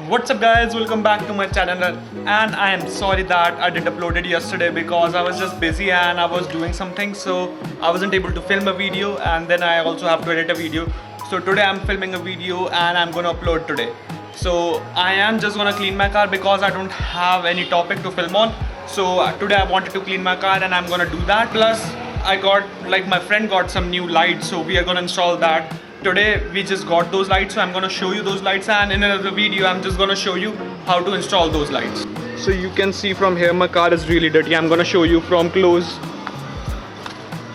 What's up guys, welcome back to my channel, and I am sorry that I didn't upload it yesterday because I was just busy and I was doing something, so I wasn't able to film a video, and then I also have to edit a video. So today I'm filming a video and I'm gonna upload today. So I am just gonna clean my car because I don't have any topic to film on. So today I wanted to clean my car and I'm gonna do that. Plus I got, like, my friend got some new lights, so we are gonna install that. Today we just got those lights, so I'm gonna show you those lights, and in another video I'm just gonna show you how to install those lights. So you can see from here my car is really dirty. I'm gonna show you from close.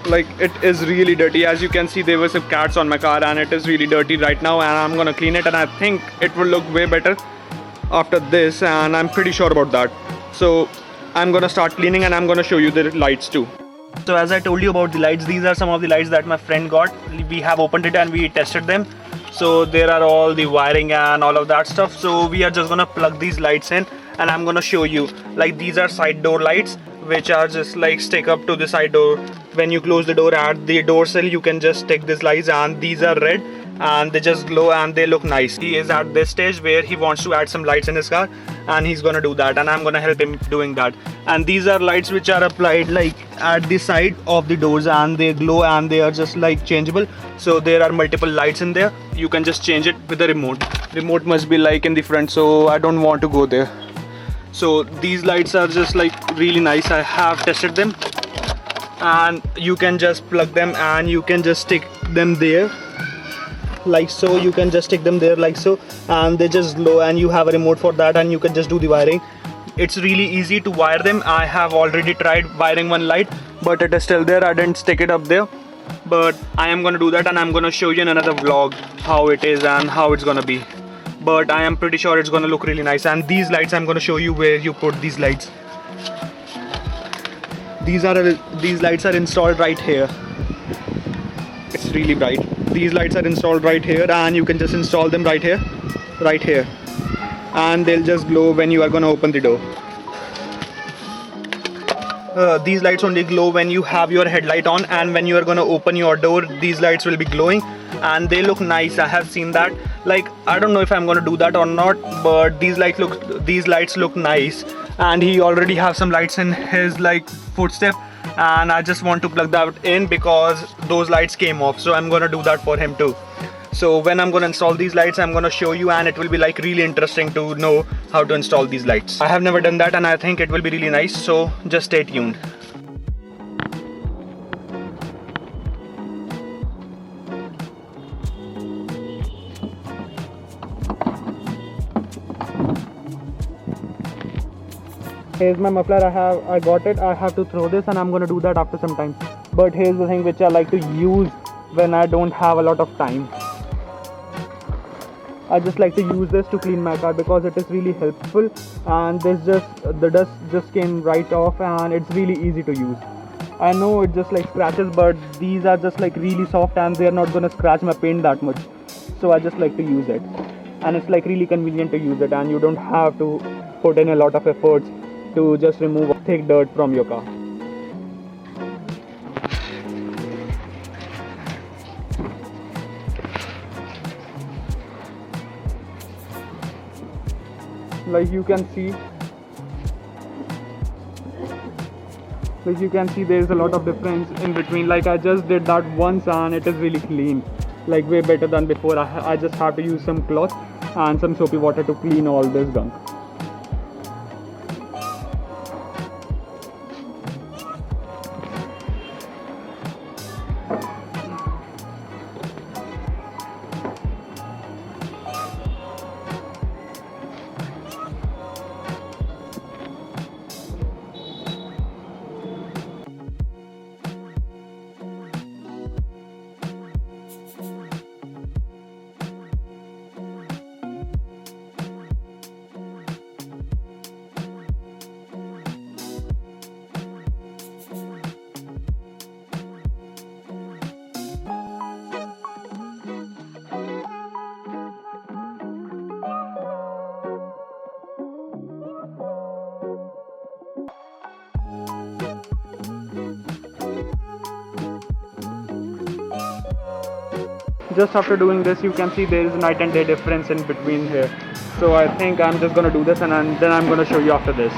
Like, it is really dirty. As you can see, there were some cats on my car and it is really dirty right now, and I'm gonna clean it, and I think it will look way better after this, and I'm pretty sure about that. So I'm gonna start cleaning and I'm gonna show you the lights too. So as I told you about the lights, these are some of the lights that my friend got. We have opened it and we tested them. So there are all the wiring and all of that stuff. So we are just gonna plug these lights in, and I'm gonna show you. Like, these are side door lights, which are just like stick up to the side door. When you close the door at the door sill, you can just stick these lights, and these are red and they just glow and they look nice. He is at this stage where he wants to add some lights in his car, and he's gonna do that, and I'm gonna help him doing that. And these are lights which are applied like at the side of the doors, and they glow and they are just like changeable. So there are multiple lights in there. You can just change it with the remote must be like in the front, so I don't want to go there. So these lights are just like really nice. I have tested them, and you can just plug them and you can just stick them there like so. You can just stick them there like so, and they just glow, and you have a remote for that, and you can just do the wiring. It's really easy to wire them. I have already tried wiring one light, but it is still there. I didn't stick it up there, but I am gonna do that, and I'm gonna show you in another vlog how it is and how it's gonna be. But I am pretty sure it's gonna look really nice. And these lights, I'm gonna show you where you put these lights. These lights are installed right here. It's really bright. These lights are installed right here, and you can just install them right here, and they'll just glow when you are gonna open the door. These lights only glow when you have your headlight on, and when you are gonna open your door, these lights will be glowing, and they look nice. I have seen that. Like, I don't know if I'm gonna do that or not, but these lights look nice. And he already have some lights in his like footstep, and I just want to plug that in because those lights came off, so I'm gonna do that for him too. So when I'm gonna install these lights, I'm gonna show you, and it will be like really interesting to know how to install these lights. I have never done that, and I think it will be really nice, so just stay tuned. Here's my muffler. I got it. I have to throw this, and I'm gonna do that after some time. But here's the thing which I like to use when I don't have a lot of time. I just like to use this to clean my car because it is really helpful, and the dust just came right off, and it's really easy to use. I know it just like scratches, but these are just like really soft, and they are not gonna scratch my paint that much. So I just like to use it, and it's like really convenient to use it, and you don't have to put in a lot of efforts to just remove thick dirt from your car. Like you can see there's a lot of difference in between. Like, I just did that once and it is really clean, like way better than before. I just have to use some cloth and some soapy water to clean all this gunk. Just after doing this, you can see there is a night and day difference in between here. So I think I'm just gonna do this, and then I'm gonna show you after this.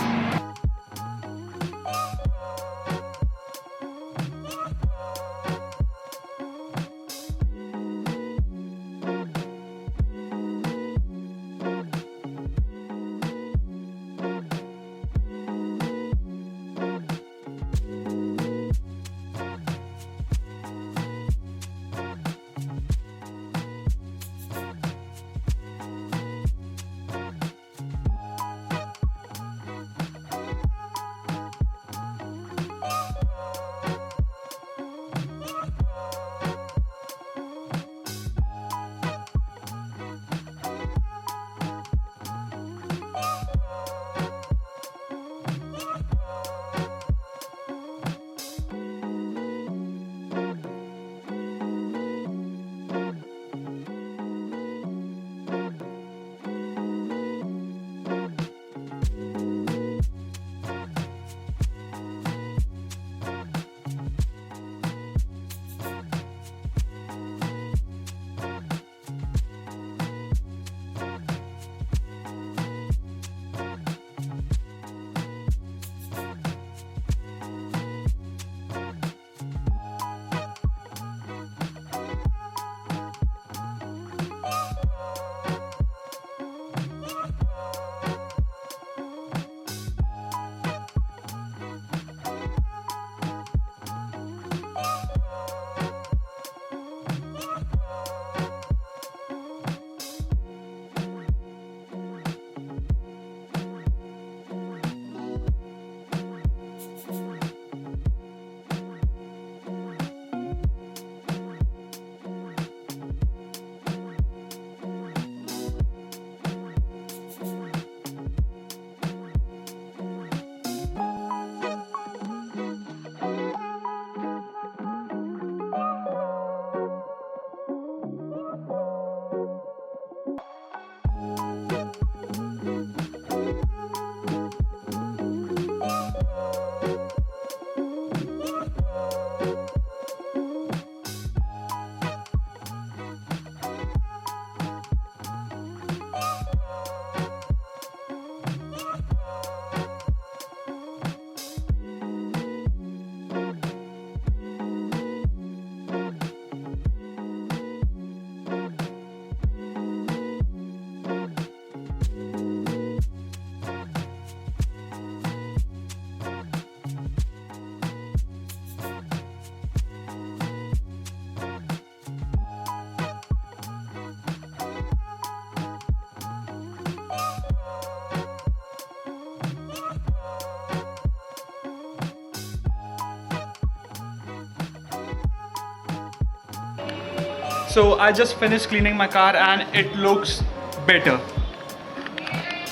So I just finished cleaning my car and it looks better.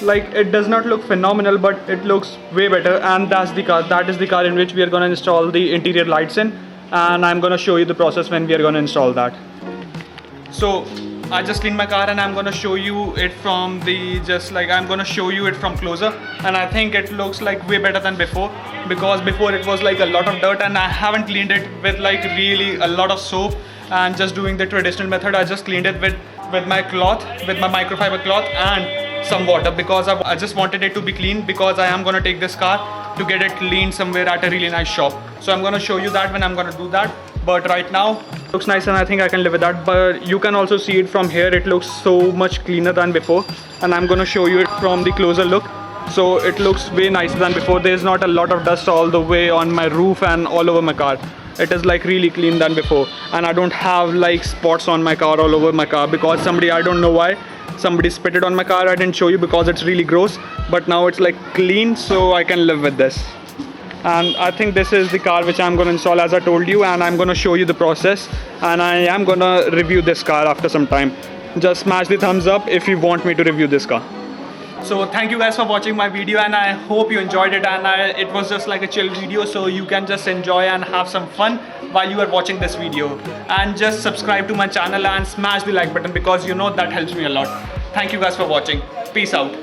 Like, it does not look phenomenal, but it looks way better. And that's the car. That is the car in which we are going to install the interior lights in, and I'm going to show you the process when we are going to install that. So I just cleaned my car and I'm going to show you it from I'm going to show you it from closer, and I think it looks like way better than before, because before it was like a lot of dirt and I haven't cleaned it with like really a lot of soap and just doing the traditional method. I just cleaned it with my cloth, with my microfiber cloth and some water, because I just wanted it to be clean, because I am going to take this car to get it cleaned somewhere at a really nice shop. So I'm going to show you that when I'm going to do that, but right now it looks nice and I think I can live with that. But you can also see it from here, it looks so much cleaner than before, and I'm going to show you it from the closer look. So it looks way nicer than before. There's not a lot of dust all the way on my roof and all over my car. It is like really clean than before, and I don't have like spots on my car all over my car, because somebody, I don't know why, somebody spit it on my car. I didn't show you because it's really gross, but now it's like clean, so I can live with this. And I think this is the car which I'm going to install, as I told you, and I'm going to show you the process, and I am going to review this car after some time. Just smash the thumbs up if you want me to review this car. So thank you guys for watching my video, and I hope you enjoyed it, and it was just like a chill video, so you can just enjoy and have some fun while you are watching this video. And just subscribe to my channel and smash the like button, because you know that helps me a lot. Thank you guys for watching. Peace out.